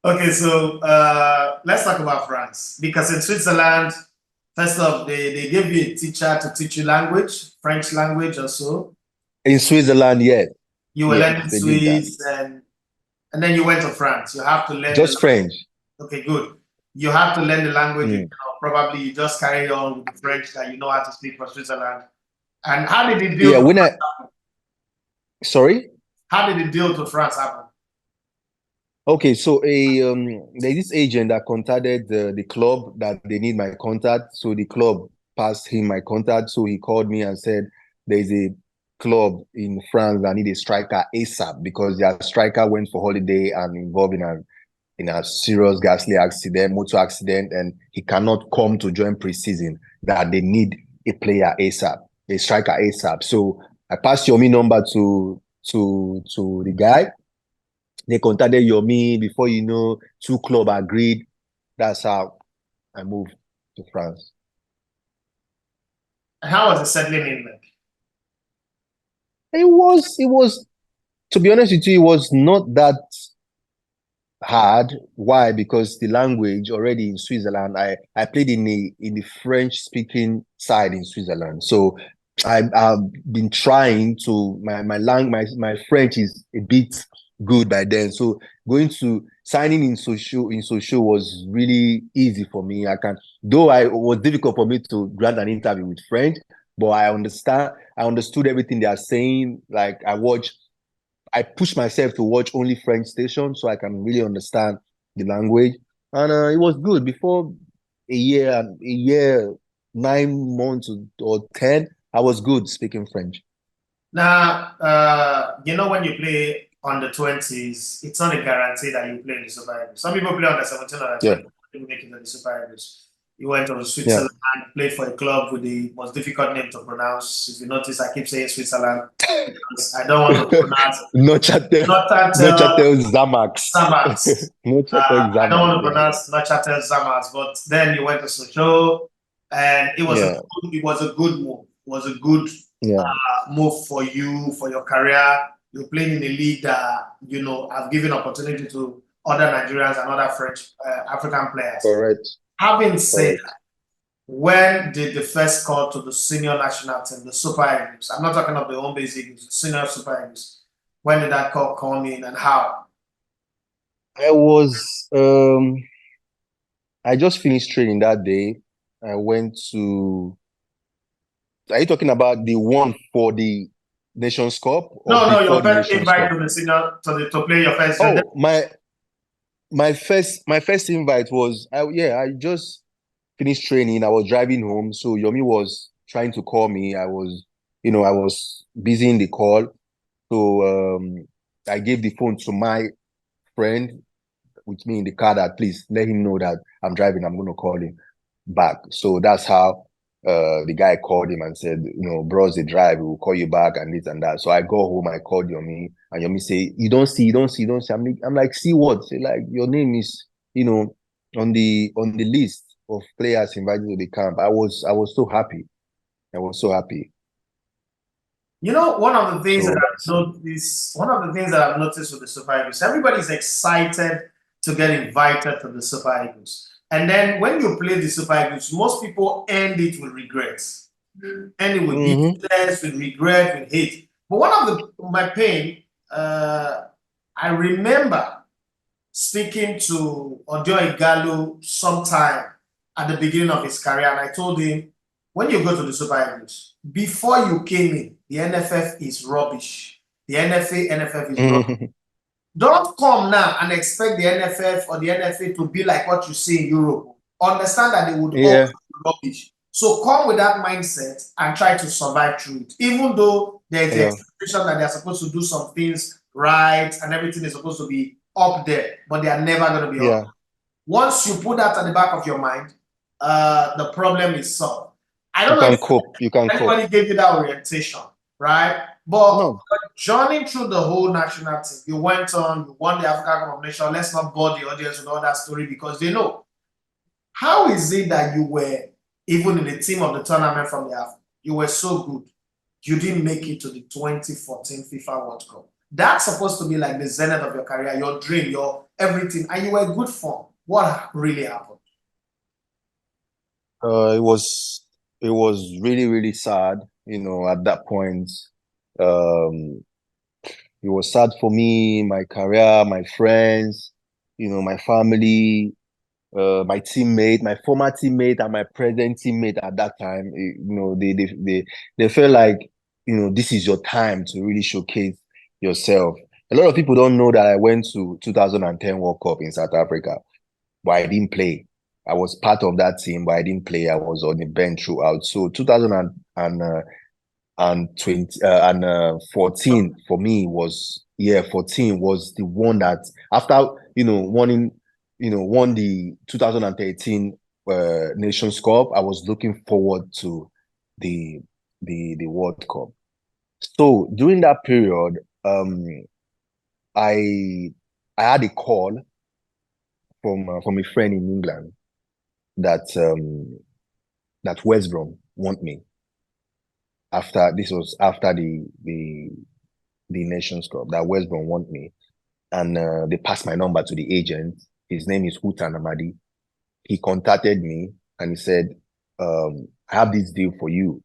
Okay, so let's talk about France. Because in Switzerland, first off, they gave you a teacher to teach you language, French language or so. In Switzerland, yes. You were Yes, learning they did that. Swiss and then you went to France. You have to learn the Just French. Okay, good. You have to learn the language. You Mm. know, probably you just carry on with the French that you know how to speak for Switzerland. And how did the deal Yeah, to when I France happen? sorry. How did the deal to France happen? Okay, so there's this agent that contacted the club that they need my contact. So the club passed him my contact. So he called me and said there's a club in France that need a striker ASAP because their striker went for holiday and involved in a serious ghastly accident, motor accident, and he cannot come to join preseason. That they need a player ASAP, a striker ASAP. So I passed Yomi number to the guy. They contacted Yomi. Before you know, two club agreed. That's how I moved to France. And how was the settling in like? It was, to be honest with you, it was not that hard. Why? Because the language already in Switzerland, I played in the French speaking side in Switzerland. So I've been trying to my French is a bit good by then. So going to signing in social was really easy for me. I can though it was difficult for me to grant an interview with French, but I understood everything they are saying. Like I push myself to watch only French stations so I can really understand the language. And it was good. Before a year, 9 months or 10, I was good speaking French. Now, you know, when you play on the 20s, it's not a guarantee that you play in the Super Eagles. Some people play on the 17 or the Yeah, 20, people make it to the Super Eagles. You went to yeah. Switzerland, played for a club with the most difficult name to pronounce. If you notice, I keep saying Switzerland because I don't want to pronounce Neuchâtel, Neuchâtel Neuchâtel Xamax. Xamax. Neuchâtel I don't Xamax, want to yeah. pronounce Neuchâtel Xamax, but then you went to Sochaux, and Yeah, it was a good move. It was a good yeah, move for you, for your career. You're playing in a league that, you know, have given opportunity to other Nigerians and other French African players. correct, Having said correct. that, when did the first call to the senior national team, the Super Eagles, I'm not talking of the home base Eagles, the senior Super Eagles, when did that call come in and how? I was I just finished training that day. I went to Are you talking about the one for the Nations Cup or No, no, your before the first Nations invite Cup? to the senior to play your first. Oh, my first invite was I just finished training. I was driving home, so Yomi was trying to call me. I was busy in the call. So I gave the phone to my friend with me in the car that please let him know that I'm driving. I'm going to call him back. So that's how the guy called him and said, bros, the drive, we'll call you back and this and that. So I go home, I called Yomi, and Yomi say, you don't see, you don't see, you don't see. I'm like, see what? Say like your name is, on the list of players invited to the camp. I was so happy. I was so happy. You know, one of the things that So I've noticed, one of the things that I've noticed with the Super Eagles, everybody's excited to get invited to the Super Eagles. And then when you play the Super Eagles, most people end it with regrets. End it with bitterness, with regret, with hate. But one of my pain, I remember speaking to Odio Igalo sometime at the beginning of his career, and I told him, when you go to the Super Eagles, before you came in, the NFF is rubbish. The NFF is rubbish. mhm. Don't come now and expect the NFF or the NFA to be like what you see in Europe. Understand that they would all Yeah, be rubbish. So come with that mindset and try to survive through it. Even though there's the yeah, expectation that they're supposed to do some things right and everything is supposed to be up there, but they are never going to be up. yeah. Once you put that at the back of your mind, the problem is solved. I You don't know can if cope. You can cope. anybody gave you that orientation, right? But No. journeying through the whole national team, you went on, you won the African Cup of Nations. Let's not bore the audience with all that story because they know. How is it that you were even in the team of the tournament from the Africa? You were so good. You didn't make it to the 2014 FIFA World Cup. That's supposed to be like the zenith of your career, your dream, everything, and you were in good form. What really happened? It was really, really sad, at that point. Um, it was sad for me, my career, my friends, my family, my teammate, my former teammate, and my present teammate at that time. They felt like, this is your time to really showcase yourself. A lot of people don't know that I went to 2010 World Cup in South Africa, but I didn't play. I was part of that team, but I didn't play. I was on the bench throughout. So 2014 for me was, 14 was the one that, after won the 2013 Nations Cup. I was looking forward to the World Cup. So during that period, I I had a call from a friend in England that West Brom want me, after this was after the Nations Cup, that West Brom want me, and they passed my number to the agent. His name is Hutan Amadi. He contacted me and he said, "I have this deal for you.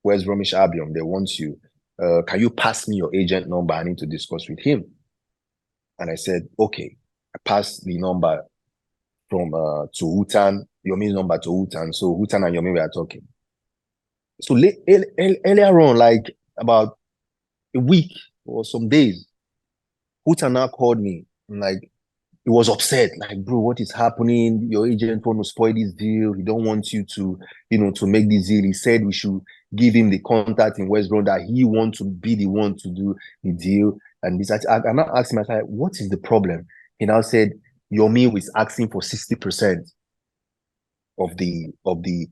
West Bromwich Albion, they want you. Can you pass me your agent number? I need to discuss with him." And I said, "Okay." I passed the number from to Hutan, Yomi's number to Hutan. So Hutan and Yomi were talking. So earlier on, like about a week or some days, Hutan now called me. Like, he was upset, like, "Bro, what is happening? Your agent want to spoil this deal. He don't want you to make this deal. He said we should give him the contact in West Brom, that he want to be the one to do the deal." And this, I now asked him, I said, "What is the problem?" He now said, "Yomi is asking for 60% of the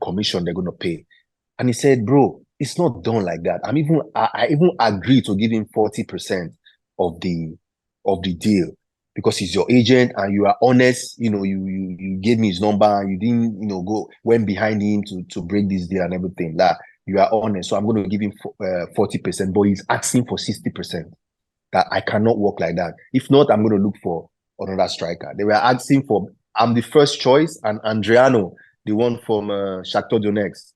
commission they're gonna pay." And he said, "Bro, it's not done like that. I even agreed to give him 40% of the deal, because he's your agent and you are honest. You gave me his number. You didn't, went behind him to break this deal and everything. That you are honest. So I'm going to give him 40%, but he's asking for 60%. That I cannot work like that. If not, I'm going to look for another striker." They were asking for, I'm the first choice, and Adriano, the one from Shakhtar Donetsk,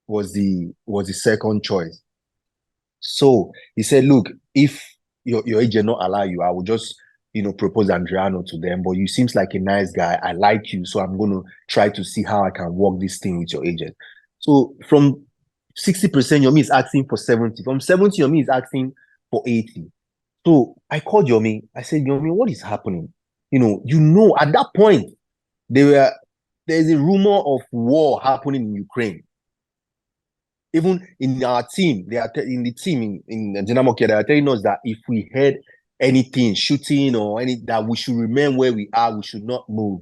was the second choice. So he said, "Look, if your agent not allow you, I will just propose Adriano to them. But you seems like a nice guy. I like you, so I'm gonna try to see how I can work this thing with your agent." So from 60%, Yomi is asking for 70. From 70, Yomi is asking for 80. So I called Yomi. I said, "Yomi, what is happening?" At that point, there's a rumor of war happening in Ukraine. Even in our team, in the team in Dynamo Kiev, they are telling us that if we heard anything, shooting or that we should remain where we are, we should not move.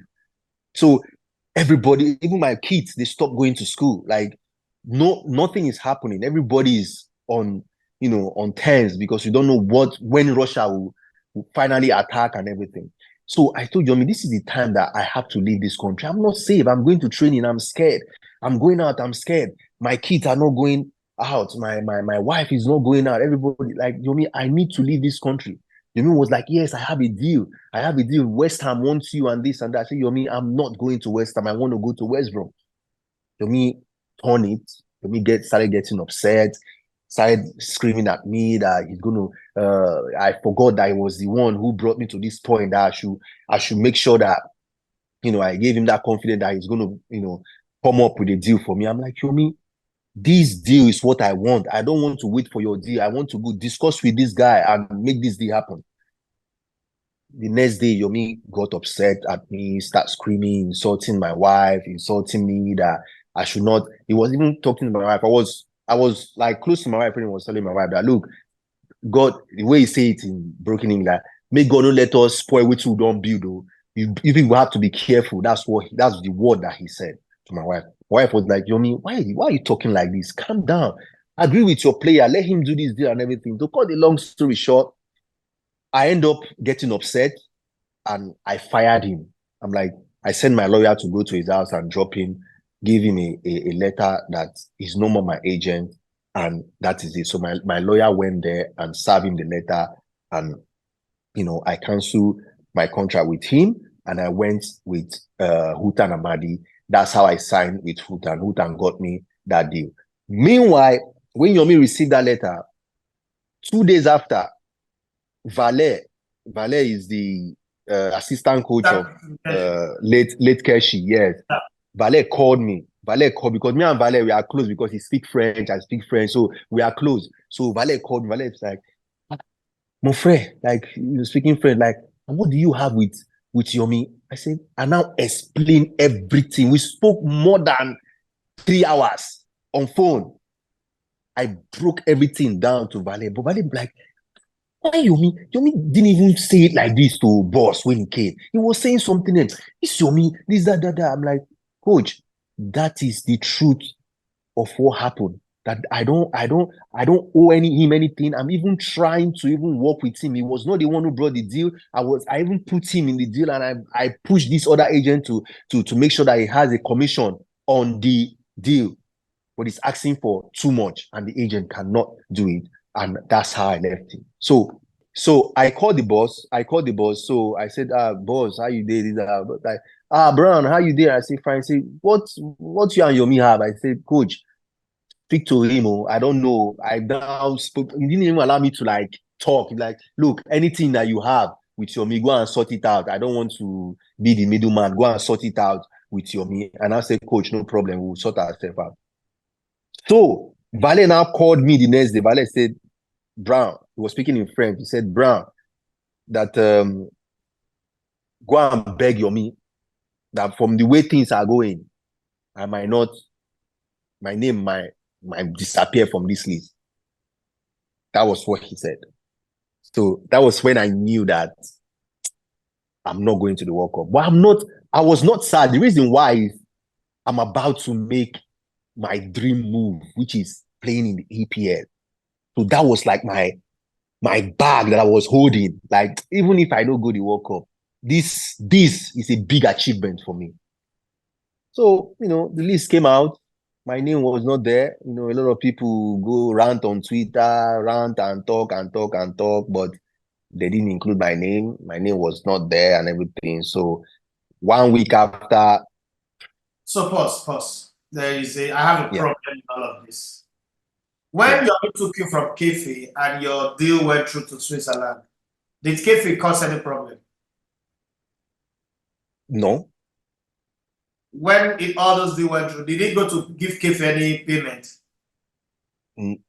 So everybody, even my kids, they stopped going to school. Like, nothing is happening. Everybody is on tense, because you don't know when Russia will finally attack and everything. So I told Yomi, this is the time that I have to leave this country. I'm not safe. I'm going to training. I'm scared. I'm going out. I'm scared. My kids are not going out. My wife is not going out. Everybody, like, Yomi, I need to leave this country. Yomi was like, "Yes, I have a deal. I have a deal. West Ham wants you and this and that." I said, "Yomi, I'm not going to West Ham. I want to go to West Brom." Yomi turned it. Yomi started getting upset, started screaming at me that he's going to, I forgot that he was the one who brought me to this point, that I should make sure that, I gave him that confidence that he's going to, come up with a deal for me. I'm like, "Yomi, this deal is what I want. I don't want to wait for your deal. I want to go discuss with this guy and make this deal happen." The next day, Yomi got upset at me, start screaming, insulting my wife, insulting me, that I should not. He was even talking to my wife. I was like close to my wife, and he was telling my wife that, "Look, God," the way he say it in broken English, that, "May God not let us spoil what we don't build, though. You think we have to be careful." That's the word that he said to my wife. My wife was like, "Yomi, why are you talking like this? Calm down. Agree with your player. Let him do this deal and everything." To cut the long story short, I end up getting upset and I fired him. I'm like, I sent my lawyer to go to his house and drop him, give him a letter that he's no more my agent, and that is it. So my lawyer went there and served him the letter, and I cancel my contract with him, and I went with Hutan Amadi. That's how I signed with Hutan. Hutan got me that deal. Meanwhile, when Yomi received that letter, 2 days after, Valet is the assistant coach of late Keshi. Yes, Valet called me. Valet called because me and Valet we are close because he speaks French, I speak French, so we are close. So Valet called me. Valet was like, "Mon frère, like you speaking French, like what do you have with Yomi?" I said, "I now explain everything. We spoke more than 3 hours on phone. I broke everything down to Valet, but Valet like." Why Yomi? Yomi didn't even say it like this to boss when he came. He was saying something else. It's Yomi, this, that. I'm like, coach, that is the truth of what happened. That I don't owe him anything. I'm even trying to even work with him. He was not the one who brought the deal. I even put him in the deal, and I pushed this other agent to make sure that he has a commission on the deal. But he's asking for too much, and the agent cannot do it. And that's how I left him. So I called the boss. So I said, boss, how you did? Like, Brown, how you did? I said, fine. I said, what you and Yomi have? I said, coach, speak to him. Oh, I don't know. I now spoke. He didn't even allow me to like talk. Like, look, anything that you have with Yomi, go and sort it out. I don't want to be the middleman. Go and sort it out with Yomi. And I said, coach, no problem. We'll sort ourselves out. So Valet now called me the next day. Valet said, Brown, he was speaking in French. He said, Brown, that go and beg Yomi that from the way things are going, my name might disappear from this list. That was what he said. So that was when I knew that I'm not going to the World Cup. But I was not sad. The reason why is I'm about to make my dream move, which is playing in the EPL. So that was like my bag that I was holding. Like, even if I don't go the World Cup, this is a big achievement for me. So, the list came out. My name was not there. A lot of people go rant on Twitter, rant and talk, but they didn't include my name. My name was not there and everything. So 1 week after. So pause. I have a problem in all of this. When Yomi took you from Kefi and your deal went through to Switzerland, did Kefi cause any problem? No. When all those deals went through, did he go to give Kefi any payment?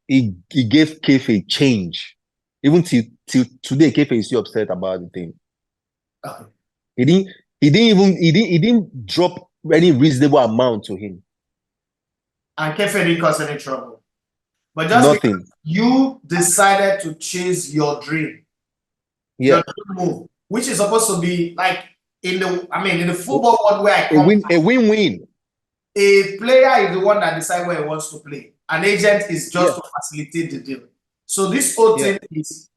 He gave Kefi change. Even till today, Kefi is still upset about the thing. Okay. He didn't drop any reasonable amount to him. And Kefi didn't cause any trouble. But just nothing. You decided to chase your dream. Yeah. Your dream move, which is supposed to be like in the football world where I come a win-win. A player is the one that decides where he wants to play. An agent is just to facilitate the deal. So this whole thing is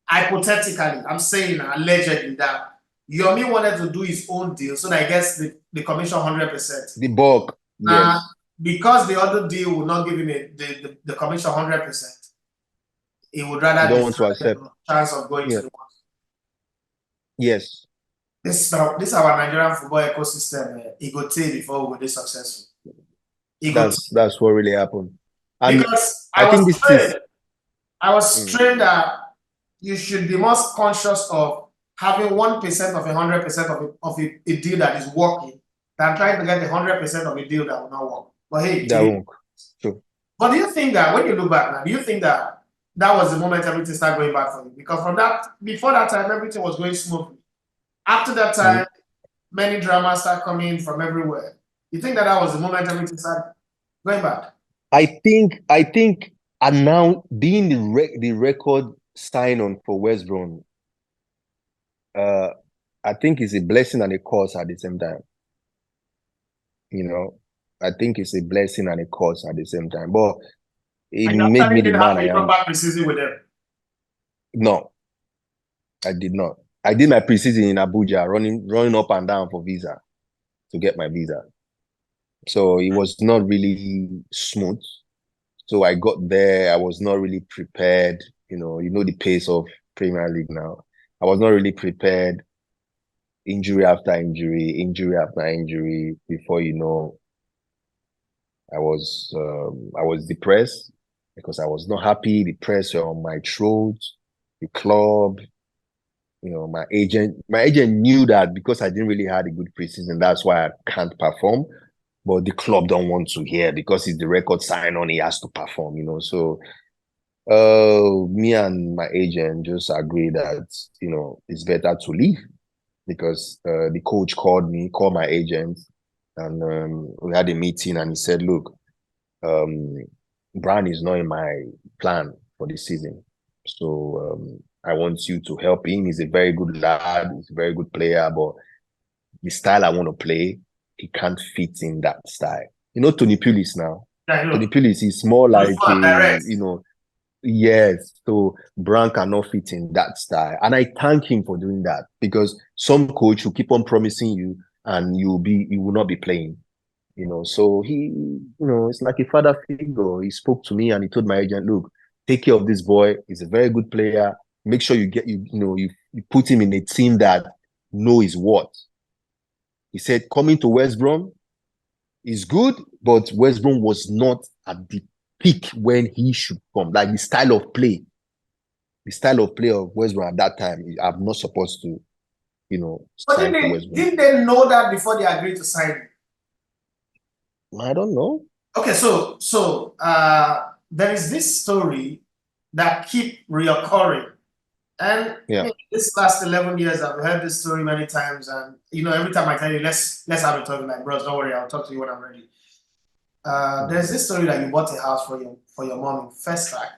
hypothetically, I'm saying allegedly that Yomi wanted to do his own deal so that he gets the commission 100%. The bulk. Yes. Because the other deal will not give him the commission 100%, he would rather don't want to accept the chance of going to the world. Yes. This is our Nigerian football ecosystem. It go take before we will be successful. That's what really happened. And because I was trained that you should be most conscious of having 1% of 100% of a deal that is working than trying to get 100% of a deal that will not work. But hey, that won't. True. But do you think that when you look back now, do you think that was the moment everything started going bad for you? Because before that time, everything was going smoothly. After that time, many dramas start coming from everywhere. You think that was the moment everything started going bad? I think, and now being the record sign on for West Brom, I think it's a blessing and a curse at the same time. I think it's a blessing and a curse at the same time. But it made me the man I am. Preseason with them? No, I did not. I did my preseason in Abuja, running up and down for visa to get my visa. So it was not really smooth. So I got there. I was not really prepared. You know the pace of Premier League now. I was not really prepared. injury after injury, injury after injury. Before you know, I was depressed because I was not happy. The pressure on my throat, the club, my agent knew that because I didn't really have a good preseason, that's why I can't perform. But the club don't want to hear because it's the record sign on, he has to perform, So me and my agent just agreed that, it's better to leave because the coach called my agent, and we had a meeting, and he said, look, um, Brian is not in my plan for this season. So I want you to help him. He's a very good lad. He's a very good player, but the style I want to play, he can't fit in that style. Tony Pulis now. Yeah, I Tony know. Pulis is more like Full and direct. yes. So Brian cannot fit in that style. And I thank him for doing that because some coach will keep on promising you and you will not be playing. So he, it's like a father figure. He spoke to me and he told my agent, look, take care of this boy. He's a very good player. Make sure you put him in a team that know his what. He said, coming to West Brom is good, but West Brom was not at the peak when he should come. Like the style of play of West Brom at that time, I'm not supposed to, But sign for West Brom. didn't they know that before they agreed to sign him? I don't know. Okay, so there is this story that keep reoccurring, and Yeah. this last 11 years I've heard this story many times, and every time I tell you let's have a talk, like, bros, don't worry, I'll talk to you when I'm ready. There's this story that you bought a house for your mom in first time.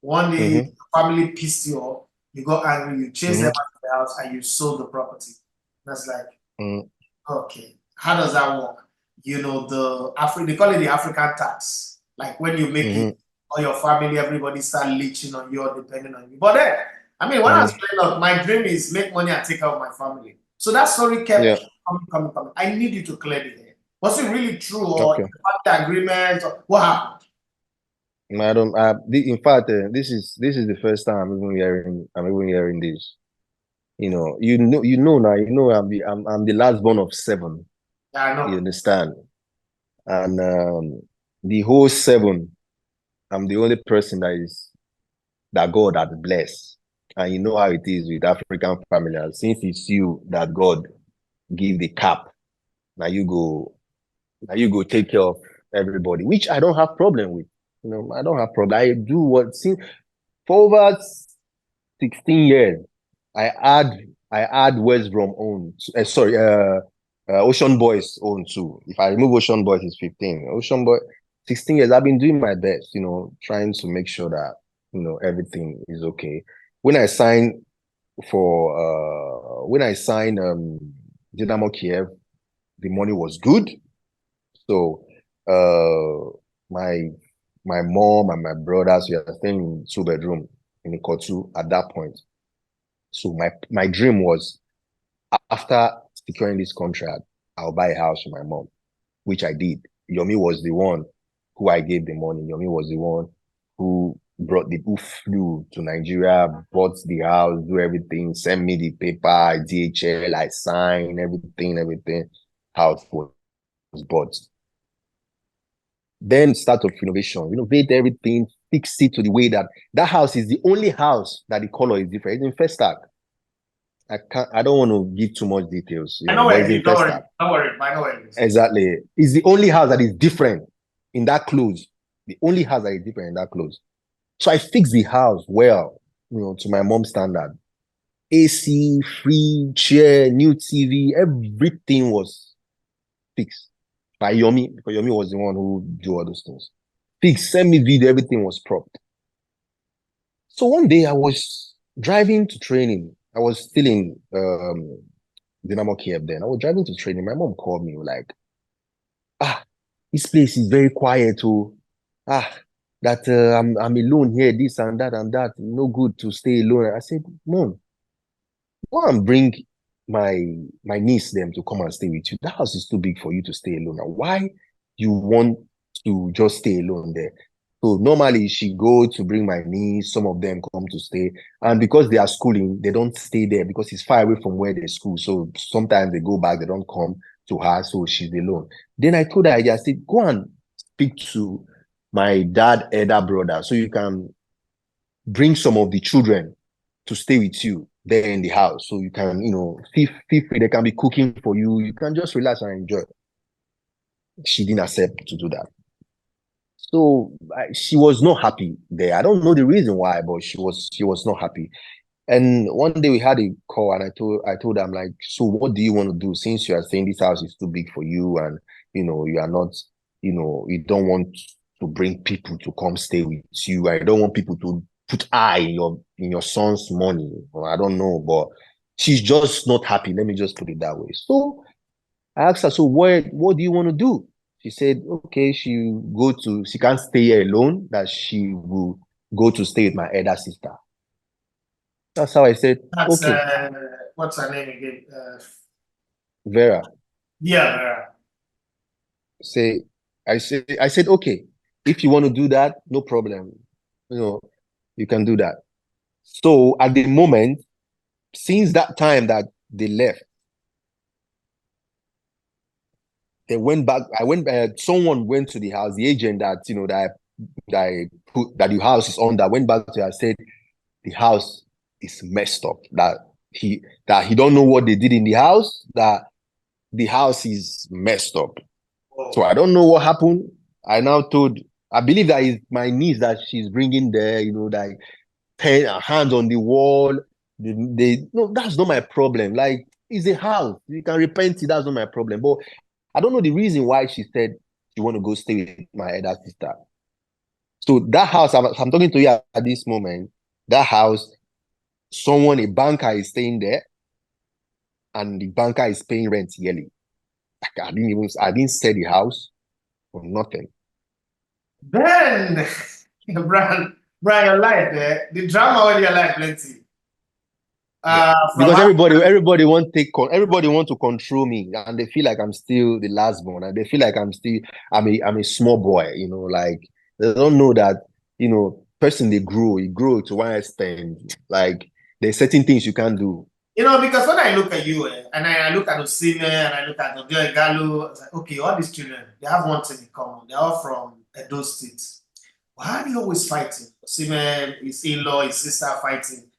One day your family pissed you off, you got angry, you chased them out of the house, and you sold the property. That's like, okay, how does that work? They call it the African tax. Like when you make it, all your family, everybody start leeching on you or depending on you. But then, when I was playing up, my dream is make money and take care of my family. So that story kept coming. I need you to clear the air. Was it really true, or the agreement, or what happened? I don't. In fact, this is the first time I'm even hearing this. Now. I'm the last born of 7. Yeah, I know. You understand? And the whole 7, I'm the only person that God has blessed. And you know how it is with African families. Since it's you that God give the cap, now you go take care of everybody, which I don't have problem with. I don't have problem. I do what since for over 16 years. I add West Brom own. Ocean Boys own too. If I remove Ocean Boys, it's 15. Ocean Boy, 16 years. I've been doing my best. Trying to make sure that everything is okay. When I signed Dynamo Kiev, the money was good. So my mom and my brothers were staying in 2-bedroom in Ikotu at that point. So my dream was, after securing this contract, I'll buy a house for my mom, which I did. Yomi was the one who I gave the money. Yomi was the one who flew to Nigeria, bought the house, do everything, send me the paper, DHL, I signed everything. House was bought. Then start of renovation, renovate everything, fix it to the way that house is the only house that the color is different. It's in first stack. I don't want to give too much details. I know where it is. Don't worry. I know where it is. Exactly. It's the only house that is different in that close. The only house that is different in that close. So I fixed the house well, to my mom's standard. AC, free chair, new TV, everything was fixed by Yomi, because Yomi was the one who do all those things. Fixed, send me video, everything was propped. So one day I was driving to training. I was still in Dynamo Kiev then. I was driving to training. My mom called me like, this place is very quiet. That I'm alone here, this and that. No good to stay alone. I said, Mom, go and bring my niece them to come and stay with you. That house is too big for you to stay alone. Now, why you want to just stay alone there? So normally she go to bring my niece, some of them come to stay. And because they are schooling, they don't stay there because it's far away from where they school. So sometimes they go back, they don't come to her, so she's alone. Then I told her, I said, go and speak to my dad, elder brother, so you can bring some of the children to stay with you there in the house. So you can, feel free, they can be cooking for you. You can just relax and enjoy. She didn't accept to do that. So she was not happy there. I don't know the reason why, but she was not happy. And one day we had a call, and I told her, I'm like, so what do you want to do, since you are saying this house is too big for you, and you are not, you don't want to bring people to come stay with you. I don't want people to put eye in your son's money. Or I don't know, but she's just not happy. Let me just put it that way. So I asked her, so what do you want to do? She said, okay, she can't stay here alone, that she will go to stay with my elder sister. That's how I said, That's okay. What's her name again? Vera. Yeah, Vera. I said, okay, if you want to do that, no problem. You can do that. So at the moment, since that time that they left, they went back. Someone went to the house, the agent that I put that the house is on, that went back to her, said the house is messed up, that he don't know what they did in the house, that the house is messed up. So I don't know what happened. I believe that is my niece that she's bringing there, like her hands on the wall. No, that's not my problem. Like, it's a house. You can repent it. That's not my problem. But I don't know the reason why she said she want to go stay with my elder sister. So that house, I'm talking to you at this moment, that house, a banker is staying there, and the banker is paying rent yearly. Like, I didn't sell the house or nothing. Then, Brian, your life, the drama when your life plenty. Because everybody want to control me, and they feel like I'm still the last born, and they feel like I'm a small boy, like they don't know that, person they grow to one extent, like there's certain things you can't do. Because when I look at you, and I look at Osime, and I look at Odile Gallo, it's like, okay, all these children, they have one thing in common. They're all from Edo State. Why are they always fighting? Osime, his in-law, his sister fighting.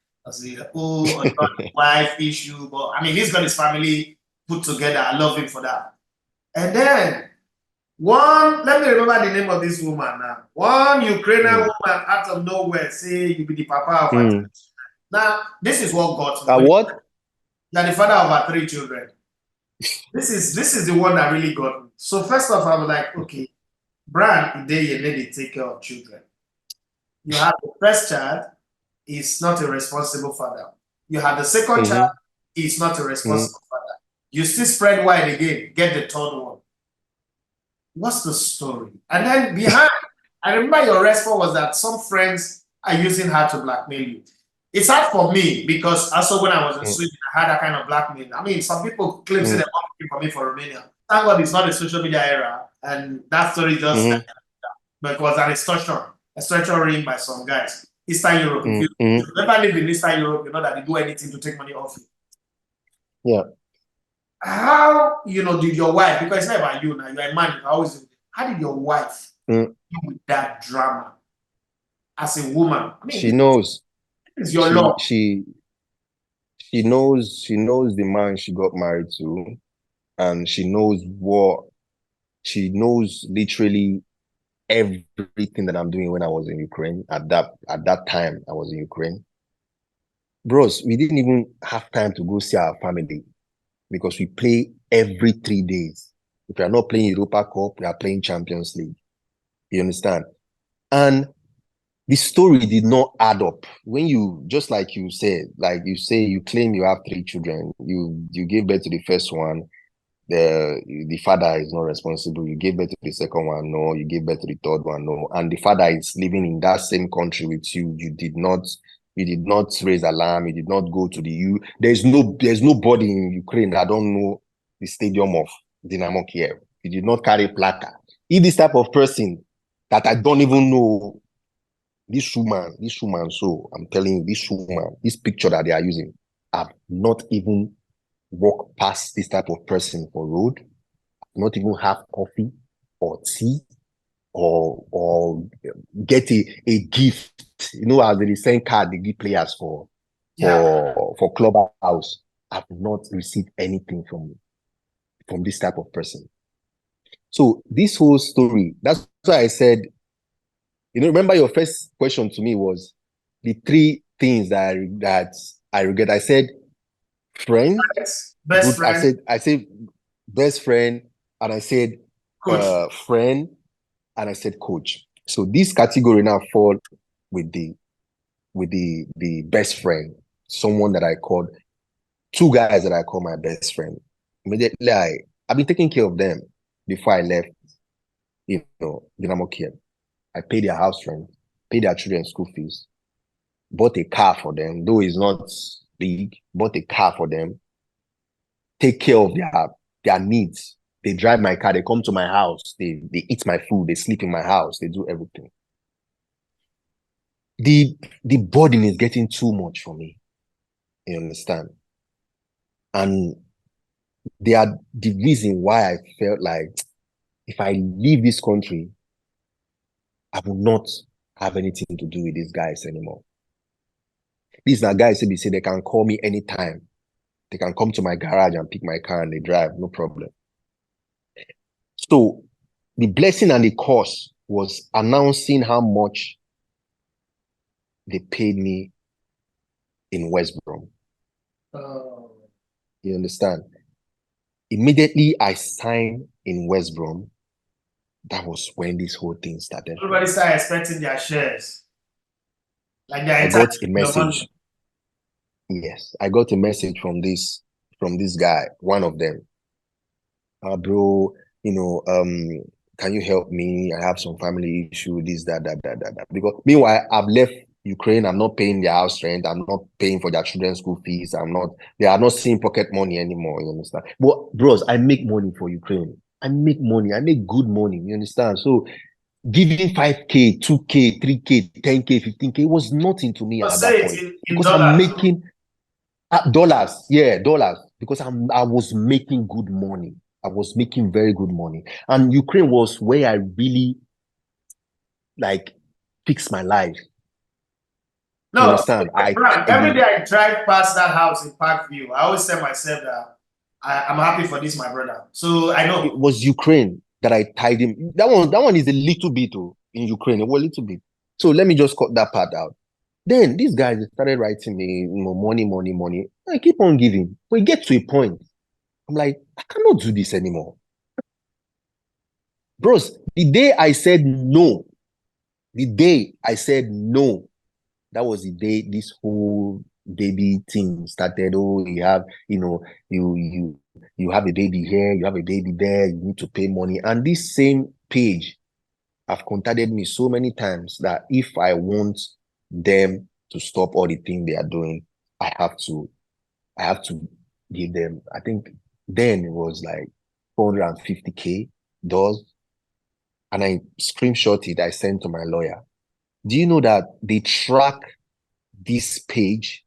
Wife issue. But I mean, he's got his family put together. I love him for that. And then let me remember the name of this woman now. One Ukrainian woman out of nowhere say you be the papa of her. Now, this is what got me. What? You're the father of our 3 children. This is the one that really got me. So first off, I was like, okay, Brian, Ideye made take care of children. You have the first child, he's not a responsible father. You have the second child, he's not a responsible father. You still spread wide again, get the third one. What's the story? And then behind, I remember your response was that some friends are using her to blackmail you. It's hard for me because also when I was in Sweden, I had that kind of blackmail. I mean, some people claim they're working for me for Romania. Thank God it's not a social media era, and that story just but it was an extortion ring by some guys. Eastern Europe. If you never live in Eastern Europe, you know that they do anything to take money off you. Yeah. How did your wife, because it's not about you now, you're a man, how did your wife deal with that drama as a woman? I mean, she knows. It's your law. She knows the man she got married to, and she knows literally everything that I'm doing when I was in Ukraine. At that time, I was in Ukraine. Bros, we didn't even have time to go see our family because we play every 3 days. If we are not playing Europa Cup, we are playing Champions League. You understand? And the story did not add up. When you, just like you said, you claim you have 3 children. You gave birth to the first one. The father is not responsible. You gave birth to the second one, no. You gave birth to the third one, no. And the father is living in that same country with you. You did not raise alarm. You did not go to the U. There's nobody in Ukraine that don't know the stadium of Dynamo Kiev. You did not carry placard. If this type of person that I don't even know. This woman, so I'm telling you, this woman, this picture that they are using, I've not even walked past this type of person for road, not even have coffee or tea or get a gift. You know, as they send card they give players Yeah. for clubhouse. I've not received anything from this type of person. So this whole story, that's why I said, remember your first question to me was the three things that I regret. I said friend, Best good. friend, I said best friend, and I said coach. friend, and I said coach. So this category now fall with the best friend, someone that I called, two guys that I call my best friend. Immediately I've been taking care of them before I left, Dynamo Kiev. I paid their house rent, paid their children's school fees, bought a car for them, though it's not big, bought a car for them, take care of their needs. They drive my car, they come to my house, they eat my food, they sleep in my house, they do everything. The burden is getting too much for me. You understand? And they are the reason why I felt like if I leave this country, I will not have anything to do with these guys anymore. These are guys they say they can call me anytime. They can come to my garage and pick my car and they drive, no problem. So the blessing and the curse was announcing how much they paid me in West Brom. You understand? Immediately I signed in West Brom. That was when this whole thing started. Everybody started expecting their shares. Like I got a message. Yes, I got a message from this guy, one of them. Bro, can you help me? I have some family issue, this, that. Because meanwhile, I've left Ukraine. I'm not paying their house rent. I'm not paying for their children's school fees. They are not seeing pocket money anymore. You understand? But bros, I make money for Ukraine. I make money. I make good money. You understand? So giving 5K, 2K, 3K, 10K, 15K was nothing to me at that point. Because I'm making dollars. Yeah, dollars. Because I was making good money. I was making very good money. And Ukraine was where I really fixed my life. No, you understand? Every day I drive past that house in Parkview, I always tell myself that I'm happy for this, my brother. So I know it was Ukraine that I tied him. That one is a little bit in Ukraine. It was a little bit. So let me just cut that part out. Then these guys started writing me, money. I keep on giving. We get to a point. I'm like, I cannot do this anymore. Bros, the day I said no, that was the day this whole baby thing started. Oh, you have, you have a baby here, you have a baby there, you need to pay money. And this same page have contacted me so many times that if I want them to stop all the things they are doing, I have to give them, I think then it was like 450K dollars. And I screenshot it, I sent to my lawyer. Do you know that they track this page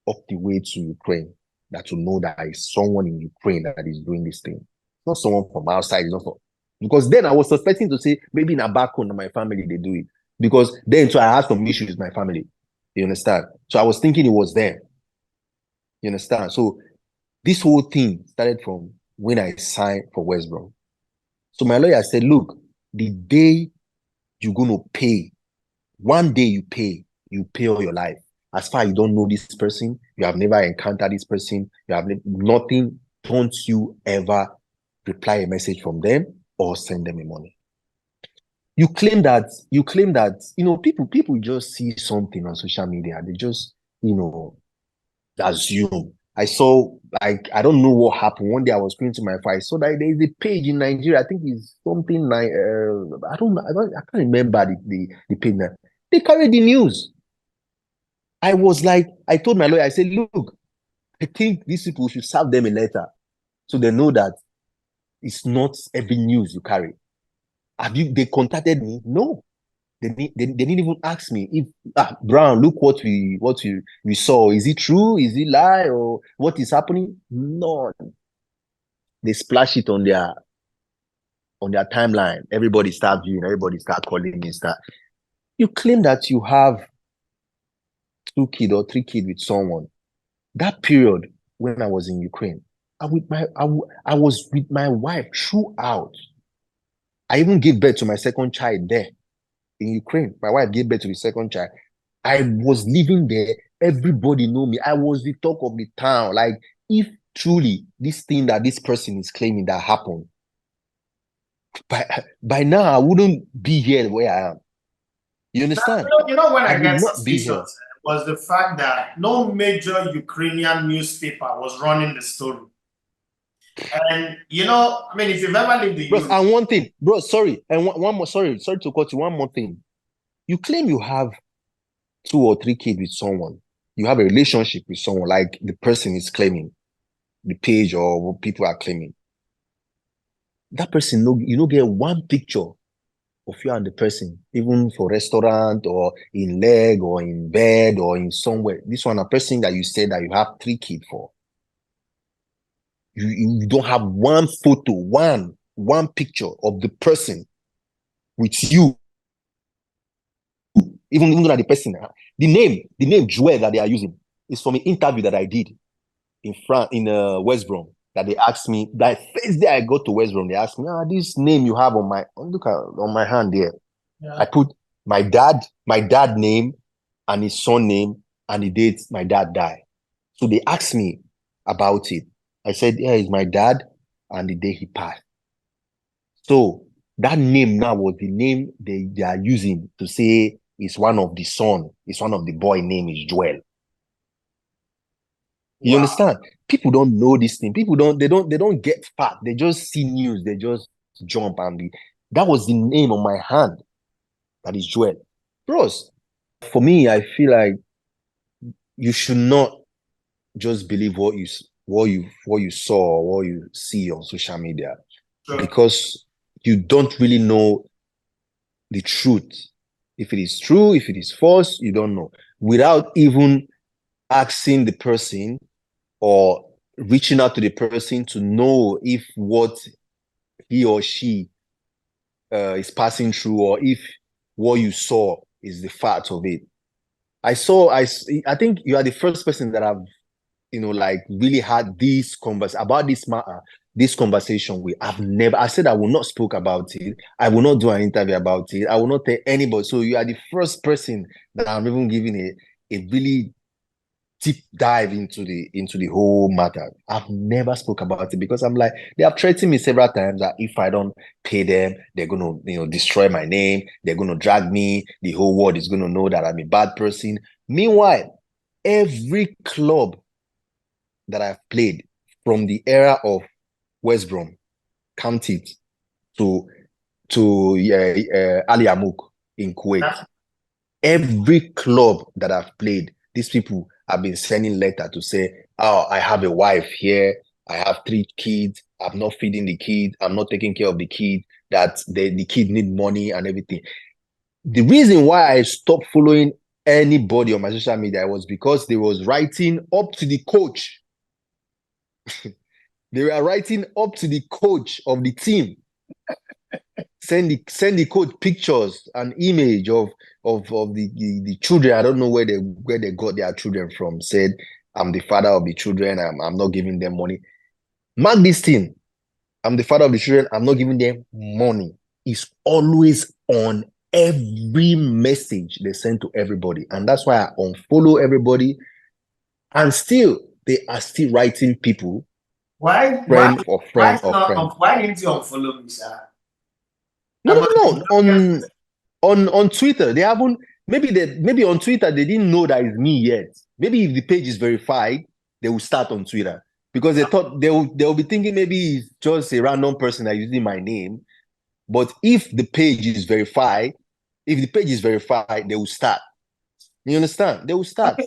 up the way to Ukraine, that to know that it's someone in Ukraine that is doing this thing? Not someone from outside, because then I was suspecting to say maybe in a back home my family they do it. Because then so I had some issues with my family. You understand? So I was thinking it was them. You understand? So this whole thing started from when I signed for West Brom. So my lawyer said, look, the day you're going to pay, one day you pay all your life. As far as you don't know this person, you have never encountered this person, you have nothing, don't you ever reply a message from them or send them a money. You claim that, people just see something on social media. They just, assume. I saw, I don't know what happened. One day I was going to my phone. I saw that there is a page in Nigeria. I think it's something like, I can't remember the page now. They carried the news. I was like, I told my lawyer, I said, look, I think these people should serve them a letter so they know that it's not every news you carry. They contacted me? No. They didn't even ask me if Brown, look what we saw. Is it true? Is it lie? Or what is happening? No. They splash it on their timeline. Everybody start viewing, everybody start calling me. You claim that you have 2 kids or 3 kids with someone. That period when I was in Ukraine, I was with my wife throughout. I even gave birth to my second child there in Ukraine. My wife gave birth to the second child. I was living there. Everybody knew me. I was the talk of the town. Like, if truly this thing that this person is claiming that happened, by now I wouldn't be here where I am. You understand? You know when I would get not be here. suspicious was the fact that no major Ukrainian newspaper was running the story. And I mean, if you've ever lived in Bro, and one thing, bro, sorry, and one more, sorry to cut you. One more thing. You claim you have 2 or 3 kids with someone. You have a relationship with someone, like the person is claiming, the page or what people are claiming. That person, you don't get one picture of you and the person, even for restaurant or in leg or in bed or in somewhere. This one, a person that you said that you have 3 kids for. You don't have one photo, one picture of the person with you. Even though the person, the name Joel that they are using is from an interview that I did in West Brom. That they asked me, that first day I got to West Brom, they asked me, this name you have on my hand there. Yeah. I put my dad name and his son name and the date my dad died. So they asked me about it. I said, yeah, it's my dad and the day he passed. So that name now was the name they are using to say it's one of the son, it's one of the boy name is Joel. You understand? People don't know this thing. People don't get fat. They just see news. They just jump and that was the name on my hand. That is Joel. Bros, for me, I feel like you should not just believe what you saw or what you see on social media. Sure. Because you don't really know the truth. If it is true, if it is false, you don't know. Without even asking the person or reaching out to the person to know if what he or she is passing through or if what you saw is the fact of it. I think you are the first person that I've, like really had this about this matter, this conversation with. I said I will not speak about it. I will not do an interview about it. I will not tell anybody. So you are the first person that I'm even giving a really deep dive into the whole matter. I've never spoke about it because I'm like, they have threatened me several times that if I don't pay them, they're gonna destroy my name, they're gonna drag me, the whole world is gonna know that I'm a bad person. Meanwhile, every club that I've played from the era of West Brom, count it, to Ali Amouk in Kuwait, every club that I've played, these people have been sending letter to say, oh, I have a wife here, I have 3 kids, I'm not feeding the kids, I'm not taking care of the kids, that the kid need money and everything. The reason why I stopped following anybody on my social media was because they was writing up to the coach. They were writing up to the coach of the team. Send the coach pictures and image of the children. I don't know where they got their children from. Said, I'm the father of the children. I'm not giving them money. Mark this thing. I'm the father of the children. I'm not giving them money. It's always on every message they send to everybody. And that's why I unfollow everybody. And still, they are still writing people. Why didn't you unfollow me, sir? No. On Twitter, they haven't. Maybe on Twitter they didn't know that it's me yet. Maybe if the page is verified, they will start on Twitter because they thought they'll be thinking maybe it's just a random person that using my name. But if the page is verified, they will start. You understand? They will start.